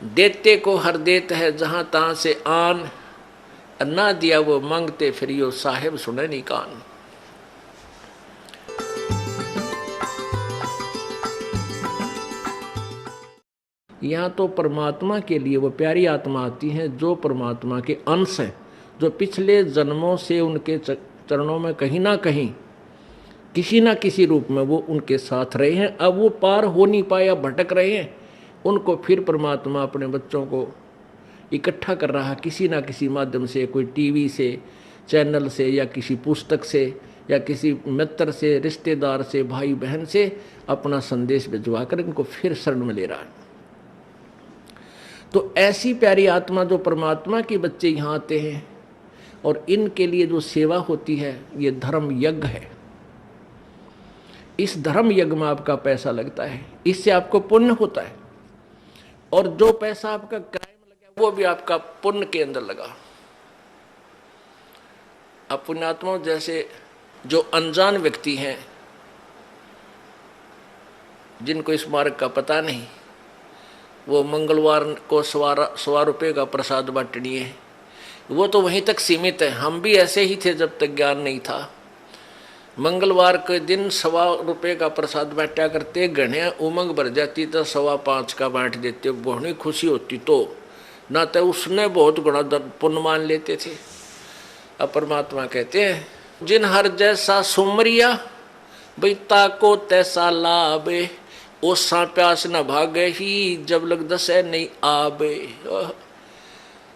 देते को हर देत है जहां तहां से आन, ना दिया वो मांगते फिरियो साहेब सुने नहीं कान। यहाँ तो परमात्मा के लिए वो प्यारी आत्मा आती हैं जो परमात्मा के अंश हैं, जो पिछले जन्मों से उनके चरणों में कहीं ना कहीं किसी ना किसी रूप में वो उनके साथ रहे हैं। अब वो पार हो नहीं पाया, भटक रहे हैं, उनको फिर परमात्मा अपने बच्चों को इकट्ठा कर रहा है किसी ना किसी माध्यम से, कोई टीवी से, चैनल से, या किसी पुस्तक से, या किसी मित्र से, रिश्तेदार से, भाई बहन से अपना संदेश भिजवा कर इनको फिर शरण में ले रहा है। तो ऐसी प्यारी आत्मा जो परमात्मा के बच्चे यहाँ आते हैं और इनके लिए जो सेवा होती है, ये धर्म यज्ञ है। इस धर्म यज्ञ में आपका पैसा लगता है, इससे आपको पुण्य होता है, और जो पैसा आपका किराए में लगा वो भी आपका पुण्य के अंदर लगा। अब पुण्यात्माओं, जैसे जो अनजान व्यक्ति हैं जिनको इस मार्ग का पता नहीं, वो मंगलवार को 1.25 रुपये का प्रसाद बांटनी है, वो तो वहीं तक सीमित है। हम भी ऐसे ही थे जब तक ज्ञान नहीं था। मंगलवार के दिन 1.25 रुपये का प्रसाद बांटा करते, घने उमंग भर जाती तो 5.25 का बांट देते, बहुत खुशी होती। तो ना तो उसने बहुत गुणा पुण्य मान लेते थे। अब परमात्मा कहते हैं जिन हर जैसा सुमरिया बैता को तैसा लाभे, ओसा प्यास न भागे ही जब लग दसे नहीं आबे।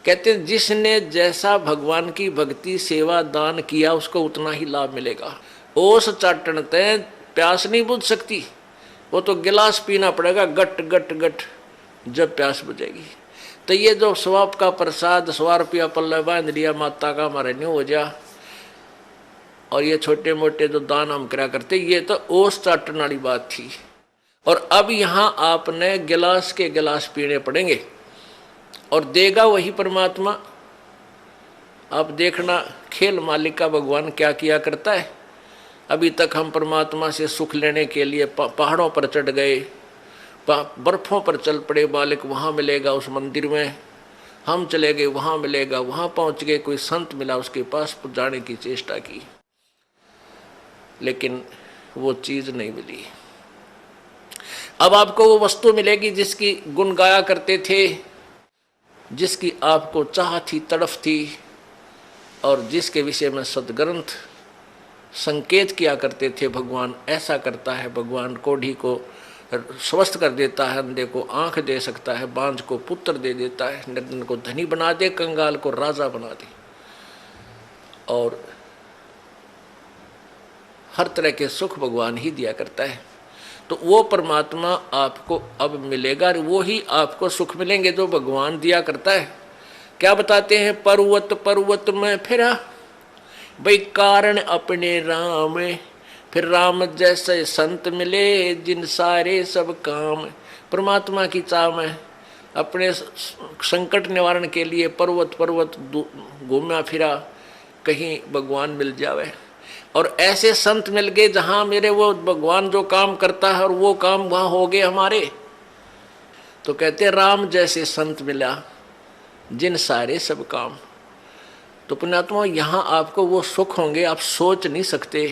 कहते हैं जिसने जैसा भगवान की भक्ति सेवा दान किया उसको उतना ही लाभ मिलेगा। ओस चाटन ते प्यास नहीं बुझ सकती, वो तो गिलास पीना पड़ेगा गट गट गट जब प्यास बुझेगी। तो ये जो स्वाप का प्रसाद 100 रुपया पल्ले बांध लिया माता का हमारे नहीं हो जा, और ये छोटे मोटे जो दान हम करा करते, ये तो ओस चाटन वाली बात थी। और अब यहाँ आपने गिलास के गिलास पीने पड़ेंगे और देगा वही परमात्मा। अब देखना खेल मालिक का भगवान क्या किया करता है। अभी तक हम परमात्मा से सुख लेने के लिए पहाड़ों पर चढ़ गए, बर्फों पर चल पड़े, मालिक वहाँ मिलेगा उस मंदिर में, हम चले गए वहाँ मिलेगा, वहाँ पहुँच गए, कोई संत मिला उसके पास जाने की चेष्टा की, लेकिन वो चीज़ नहीं मिली। अब आपको वो वस्तु मिलेगी जिसकी गुण गाया करते थे, जिसकी आपको चाह थी, तड़फ थी, और जिसके विषय में सदग्रंथ संकेत किया करते थे। भगवान ऐसा करता है, भगवान कोढ़ी को स्वस्थ कर देता है, अंधे को आंख दे सकता है, बांझ को पुत्र दे देता है, निर्धन को धनी बना दे, कंगाल को राजा बना दे, और हर तरह के सुख भगवान ही दिया करता है। तो वो परमात्मा आपको अब मिलेगा, वो ही आपको सुख मिलेंगे जो भगवान दिया करता है। क्या बताते हैं, पर्वत पर्वत में फिरा भाई कारण अपने राम, फिर राम जैसे संत मिले जिन सारे सब काम। परमात्मा की चाह में अपने संकट निवारण के लिए पर्वत पर्वत घूमा फिरा, कहीं भगवान मिल जावे, और ऐसे संत मिल गए जहाँ मेरे वो भगवान जो काम करता है और वो काम वहाँ हो गए हमारे। तो कहते राम जैसे संत मिला जिन सारे सब काम। तो पुण्यात्मा यहाँ आपको वो सुख होंगे आप सोच नहीं सकते,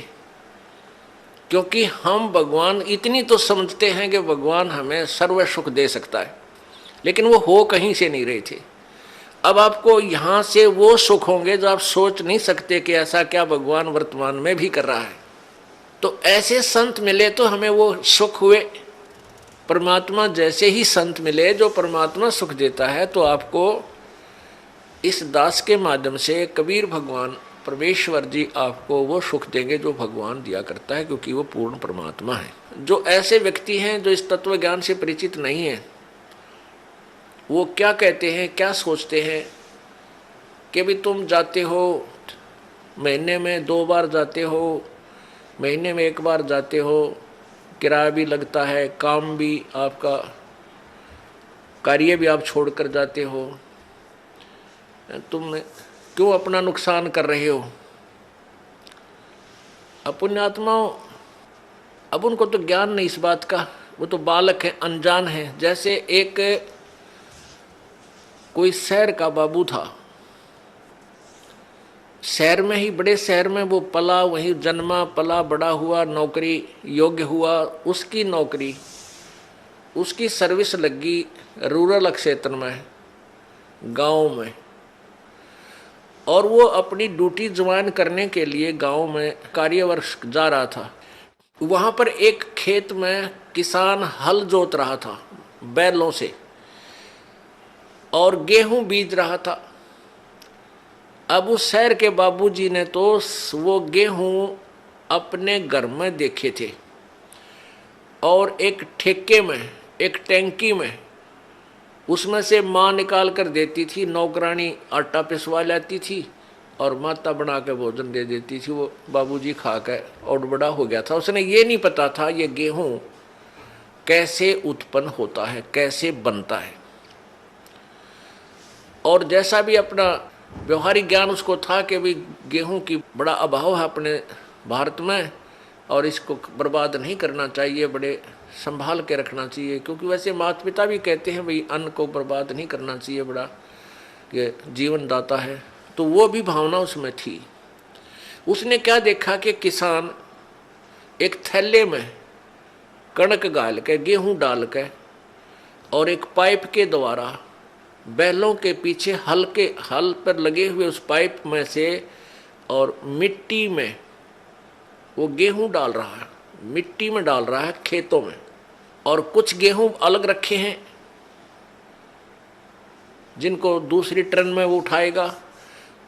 क्योंकि हम भगवान इतनी तो समझते हैं कि भगवान हमें सर्व सुख दे सकता है, लेकिन वो हो कहीं से नहीं रहे थे। अब आपको यहाँ से वो सुख होंगे जो आप सोच नहीं सकते कि ऐसा क्या भगवान वर्तमान में भी कर रहा है। तो ऐसे संत मिले तो हमें वो सुख हुए। परमात्मा जैसे ही संत मिले जो परमात्मा सुख देता है, तो आपको इस दास के माध्यम से कबीर भगवान परमेश्वर जी आपको वो सुख देंगे जो भगवान दिया करता है, क्योंकि वो पूर्ण परमात्मा है। जो ऐसे व्यक्ति हैं जो इस तत्व ज्ञान से परिचित नहीं है, वो क्या कहते हैं, क्या सोचते हैं कि भी तुम जाते हो, महीने में 2 बार जाते हो, महीने में 1 बार जाते हो, किराया भी लगता है, काम भी आपका, कार्य भी आप छोड़कर जाते हो, तुम क्यों अपना नुकसान कर रहे हो। पुण्यात्माओं, अब उनको तो ज्ञान नहीं इस बात का, वो तो बालक है, अनजान है। जैसे एक कोई शहर का बाबू था, शहर में ही, बड़े शहर में वो पला, वहीं जन्मा पला बड़ा हुआ, नौकरी योग्य हुआ, उसकी नौकरी, उसकी सर्विस लगी रूरल क्षेत्र में, गांव में, और वो अपनी ड्यूटी ज्वाइन करने के लिए गांव में कार्यवर्ष जा रहा था। वहां पर एक खेत में किसान हल जोत रहा था बैलों से और गेहूं बीज रहा था। अब उस शहर के बाबूजी ने तो वो गेहूं अपने घर में देखे थे और एक ठेके में, एक टैंकी में, उसमें से माँ निकाल कर देती थी, नौकरानी आटा पिसवा लाती थी और माता बना के भोजन दे देती थी। वो बाबूजी खा कर और बड़ा हो गया था। उसने ये नहीं पता था ये गेहूं कैसे उत्पन्न होता है, कैसे बनता है। और जैसा भी अपना व्यवहारिक ज्ञान उसको था कि भाई गेहूं की बड़ा अभाव है अपने भारत में और इसको बर्बाद नहीं करना चाहिए, बड़े संभाल के रखना चाहिए, क्योंकि वैसे माता पिता भी कहते हैं भाई अन्न को बर्बाद नहीं करना चाहिए, बड़ा ये जीवन दाता है। तो वो भी भावना उसमें थी। उसने क्या देखा कि किसान एक थैले में कणक गाल के, गेहूं डाल के और एक पाइप के द्वारा बैलों के पीछे हल पर लगे हुए उस पाइप में से और मिट्टी में वो गेहूं डाल रहा है, मिट्टी में डाल रहा है खेतों में, और कुछ गेहूं अलग रखे हैं जिनको दूसरी ट्रेन में वो उठाएगा।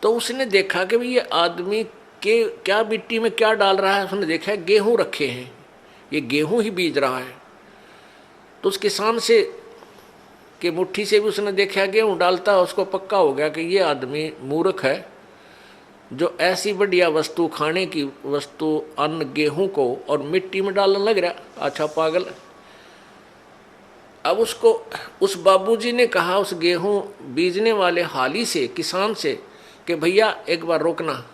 तो उसने देखा कि भाई ये आदमी के क्या मिट्टी में क्या डाल रहा है। उसने देखा गेहूं रखे हैं, ये गेहूं ही बीज रहा है। तो उस किसान से कि मुट्ठी से भी उसने देखा गेहूं डालता, उसको पक्का हो गया कि ये आदमी मूर्ख है जो ऐसी बढ़िया वस्तु, खाने की वस्तु, अन्न गेहूं को और मिट्टी में डालने लग रहा, अच्छा पागल। अब उसको उस बाबूजी ने कहा उस गेहूं बीजने वाले हाली से, किसान से, कि भैया एक बार रोकना।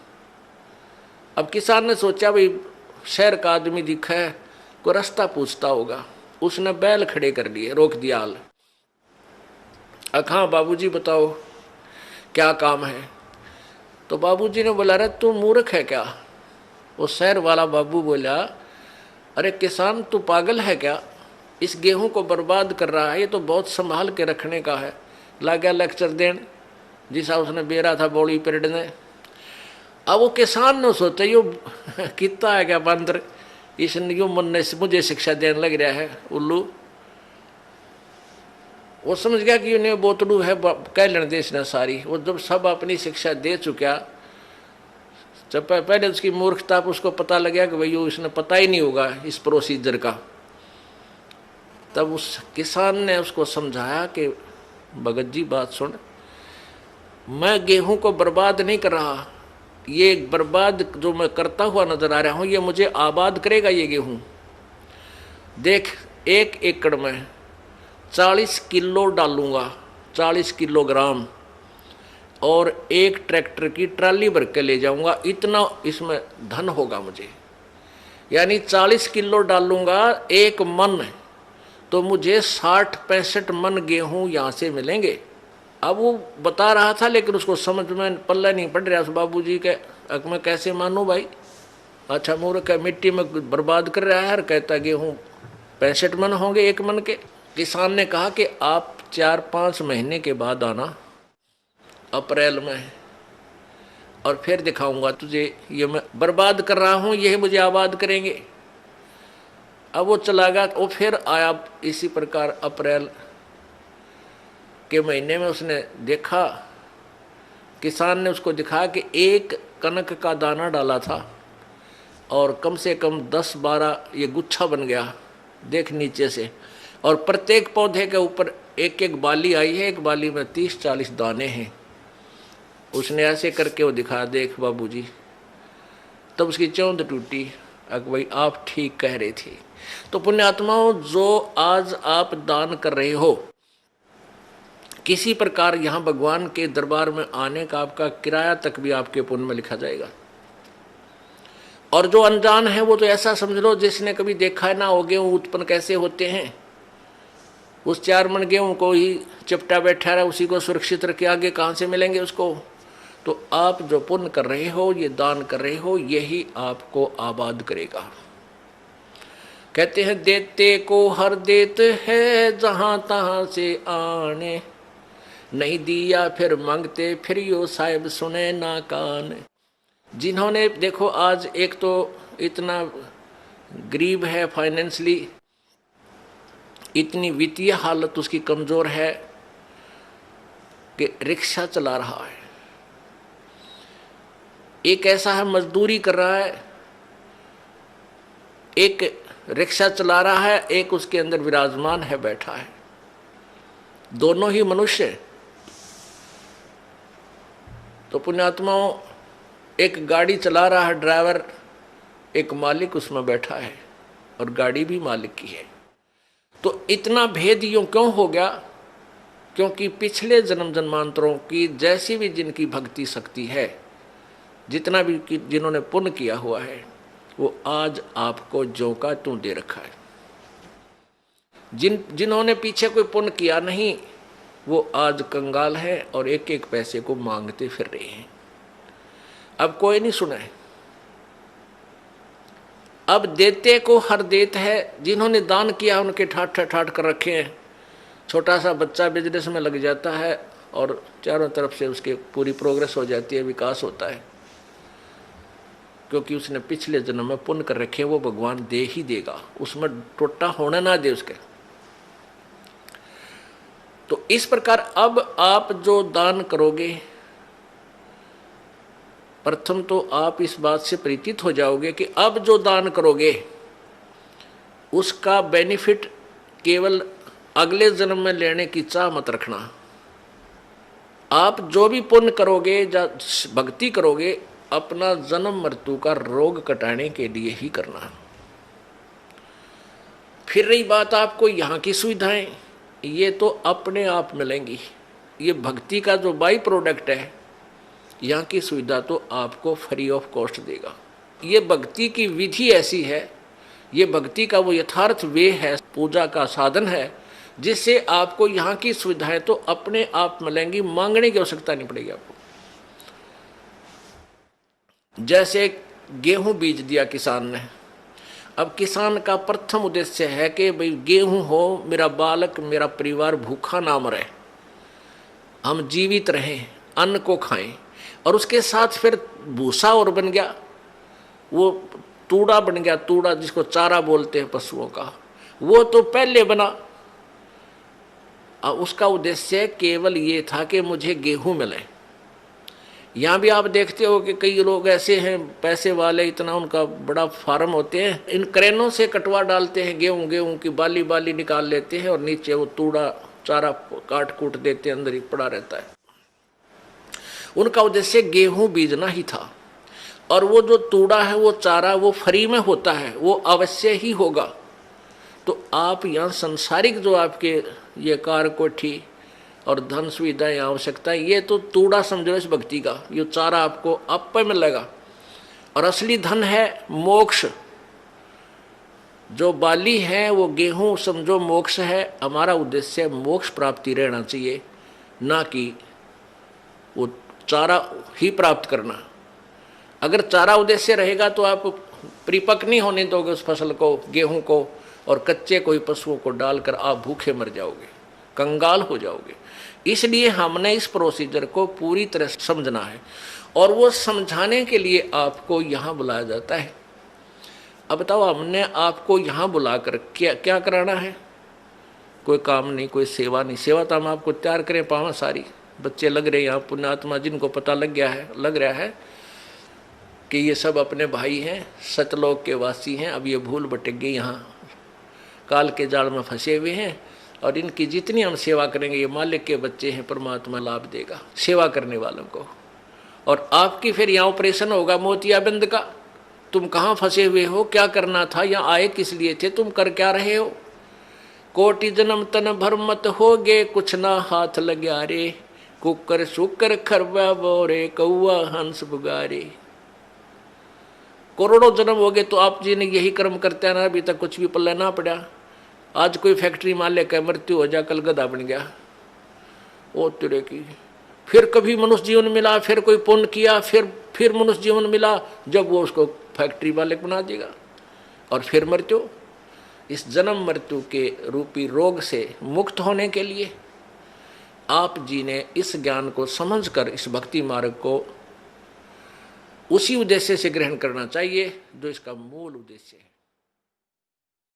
अब किसान ने सोचा भाई शहर का आदमी दिखा है, कोई रास्ता पूछता होगा। उसने बैल खड़े कर लिए, रोक दिया हाल। हाँ बाबूजी बताओ क्या काम है। तो बाबूजी ने बोला अरे तू मूर्ख है क्या। वो शहर वाला बाबू बोला अरे किसान तू पागल है क्या, इस गेहूं को बर्बाद कर रहा है, ये तो बहुत संभाल के रखने का है। ला गया लेक्चर देन जिसा उसने बेरा था बॉडी पीरियड ने। अब वो किसान ने सोचा यो कितना है क्या बंदर, इसने यो मन ने मुझे शिक्षा देने लग रहा है उल्लू। वो समझ गया कि उन्हें बोतलू है कह लेने दे इसने सारी। वो जब सब अपनी शिक्षा दे चुका, जब पहले उसकी मूर्खता पर उसको पता लग गया कि भाई इसने पता ही नहीं होगा इस प्रोसीजर का, तब उस किसान ने उसको समझाया कि भगत जी बात सुन, मैं गेहूं को बर्बाद नहीं कर रहा, ये बर्बाद जो मैं करता हुआ नजर आ रहा हूं ये मुझे आबाद करेगा। ये गेहूं देख, 1 एकड़ में 40 किलो डालूंगा, 40 किलोग्राम, और एक ट्रैक्टर की ट्राली भर के ले जाऊंगा, इतना इसमें धन होगा मुझे। यानी 40 किलो डालूंगा 1 मन, तो मुझे 60-65 मन गेहूं यहाँ से मिलेंगे। अब वो बता रहा था लेकिन उसको समझ में पल्ला नहीं पड़ रहा उस बाबूजी के। अब मैं कैसे मानूं भाई, अच्छा मूर्ख है, मिट्टी में बर्बाद कर रहा है और कहता गेहूं 65 मन होंगे 1 मन के। किसान ने कहा कि आप 4-5 महीने के बाद आना, अप्रैल में, और फिर दिखाऊंगा तुझे ये मैं बर्बाद कर रहा हूं यही मुझे आबाद करेंगे। अब वो चला गया। वो फिर आया इसी प्रकार अप्रैल के महीने में। उसने देखा, किसान ने उसको दिखाया कि 1 कनक का दाना डाला था और कम से कम 10-12 ये गुच्छा बन गया देख नीचे से, और प्रत्येक पौधे के ऊपर 1-1 बाली आई है, एक बाली में 30-40 दाने हैं। उसने ऐसे करके वो दिखाया, देख बाबूजी। तब उसकी चौंध टूटी, भाई आप ठीक कह रहे थे। तो पुण्यात्माओं, जो आज आप दान कर रहे हो, किसी प्रकार यहाँ भगवान के दरबार में आने का आपका किराया तक भी आपके पुण्य में लिखा जाएगा। और जो अनजान है वो तो ऐसा समझ लो जिसने कभी देखा ना हो गेहूं उत्पन्न कैसे होते हैं, उस 4 मन गेहूं को ही चिपटा बैठा रहा, उसी को सुरक्षित रखे, आगे कहाँ से मिलेंगे उसको। तो आप जो पुण्य कर रहे हो, ये दान कर रहे हो, यही आपको आबाद करेगा। कहते हैं देते को हर देत है जहां तहां से आने, नहीं दिया फिर मांगते फिर यो साहिब सुने ना कान। जिन्होंने देखो आज एक तो इतना गरीब है, फाइनेंशियली इतनी वित्तीय हालत उसकी कमजोर है कि रिक्शा चला रहा है, एक ऐसा है मजदूरी कर रहा है, एक रिक्शा चला रहा है, एक उसके अंदर विराजमान है, बैठा है, दोनों ही मनुष्य। तो पुण्यात्माओं, एक गाड़ी चला रहा है ड्राइवर, एक मालिक उसमें बैठा है और गाड़ी भी मालिक की है। तो इतना भेद यूं क्यों हो गया? क्योंकि पिछले जन्म जन्मांतरों की जैसी भी जिनकी भक्ति शक्ति है, जितना भी जिन्होंने पुण्य किया हुआ है, वो आज आपको ज्यों का त्यों दे रखा है। जिन्होंने पीछे कोई पुण्य किया नहीं, वो आज कंगाल है और एक एक पैसे को मांगते फिर रहे हैं। अब कोई नहीं सुना है। अब देते को हर देत है। जिन्होंने दान किया उनके ठाठ ठाठ कर रखे हैं। छोटा सा बच्चा बिजनेस में लग जाता है और चारों तरफ से उसकी पूरी प्रोग्रेस हो जाती है, विकास होता है, क्योंकि उसने पिछले जन्म में पुण्य कर रखे हैं। वो भगवान दे ही देगा, उसमें टोटा होना ना दे उसके। तो इस प्रकार अब आप जो दान करोगे, प्रथम तो आप इस बात से परिचित हो जाओगे कि अब जो दान करोगे उसका बेनिफिट केवल अगले जन्म में लेने की चाह मत रखना। आप जो भी पुण्य करोगे या भक्ति करोगे, अपना जन्म मृत्यु का रोग कटाने के लिए ही करना। फिर रही बात आपको यहाँ की सुविधाएं, ये तो अपने आप मिलेंगी। ये भक्ति का जो बाई प्रोडक्ट है, यहाँ की सुविधा तो आपको फ्री ऑफ कॉस्ट देगा। ये भक्ति की विधि ऐसी है, ये भक्ति का वो यथार्थ वे है, पूजा का साधन है, जिससे आपको यहाँ की सुविधाएं तो अपने आप मिलेंगी, मांगने की आवश्यकता नहीं पड़ेगी आपको। जैसे गेहूं बीज दिया किसान ने, अब किसान का प्रथम उद्देश्य है कि भाई गेहूं हो, मेरा बालक मेरा परिवार भूखा ना मरे, हम जीवित रहें, अन्न को खाएं। और उसके साथ फिर भूसा और बन गया, वो तूड़ा बन गया, तूड़ा जिसको चारा बोलते हैं पशुओं का, वो तो पहले बना। उसका उद्देश्य केवल ये था कि मुझे गेहूं मिले। यहाँ भी आप देखते हो कि कई लोग ऐसे हैं पैसे वाले, इतना उनका बड़ा फार्म होते हैं, इन क्रेनों से कटवा डालते हैं गेहूं की बाली बाली निकाल लेते हैं और नीचे वो तूड़ा चारा काट कूट देते हैं, अंदर ही पड़ा रहता है। उनका उद्देश्य गेहूं बीजना ही था। और वो जो तूड़ा है, वो चारा, वो फ्री में होता है, वो अवश्य ही होगा। तो आप यहाँ संसारिक जो आपके ये कार कोठी और धन सुविधाएं आवश्यकताएं, ये तो तूड़ा समझो इस भक्ति का, ये चारा आपको आप पे मिलेगा। और असली धन है मोक्ष। जो बाली है वो गेहूं समझो मोक्ष है। हमारा उद्देश्य मोक्ष प्राप्ति रहना चाहिए, ना कि वो चारा ही प्राप्त करना। अगर चारा उद्देश्य रहेगा तो आप परिपक्व नहीं होने दोगे उस फसल को, गेहूं को, और कच्चे कोई पशुओं को डालकर आप भूखे मर जाओगे, कंगाल हो जाओगे। इसलिए हमने इस प्रोसीजर को पूरी तरह समझना है, और वो समझाने के लिए आपको यहाँ बुलाया जाता है। अब बताओ, हमने आपको यहाँ बुलाकर क्या क्या कराना है? कोई काम नहीं, कोई सेवा नहीं। सेवा तो हम आपको तैयार करें पावा सारी, बच्चे लग रहे हैं यहाँ, पुण्यात्मा जिनको पता लग रहा है कि ये सब अपने भाई हैं, सतलोक के वासी हैं। अब ये भूल भटक गई, यहाँ काल के जाल में फंसे हुए हैं, और इनकी जितनी हम सेवा करेंगे, ये मालिक के बच्चे हैं, परमात्मा लाभ देगा सेवा करने वालों को। और आपकी फिर यहाँ ऑपरेशन होगा मोतियाबिंद का। तुम कहाँ फंसे हुए हो, क्या करना था, यहाँ आए किस लिए थे, तुम कर क्या रहे हो? कोटि जन्म तन भर मत होगे, कुछ ना हाथ लग्या रे, कुकर शुकर खरबा बोरे, कौआ हंस बुगारे। करोड़ों जन्म हो गए तो आप जी ने यही कर्म करते हैं ना, अभी तक कुछ भी पल्ले ना पड़ा। आज कोई फैक्ट्री मालिक है, मृत्यु हो जा, कल गधा बन गया, ओ तेरे की। फिर कभी मनुष्य जीवन मिला, फिर कोई पुण्य किया, फिर मनुष्य जीवन मिला, जब वो उसको फैक्ट्री मालिक बना देगा, और फिर मृत्यु। इस जन्म मृत्यु के रूपी रोग से मुक्त होने के लिए आप जी ने इस ज्ञान को समझकर इस भक्ति मार्ग को उसी उद्देश्य से ग्रहण करना चाहिए जो इसका मूल उद्देश्य है।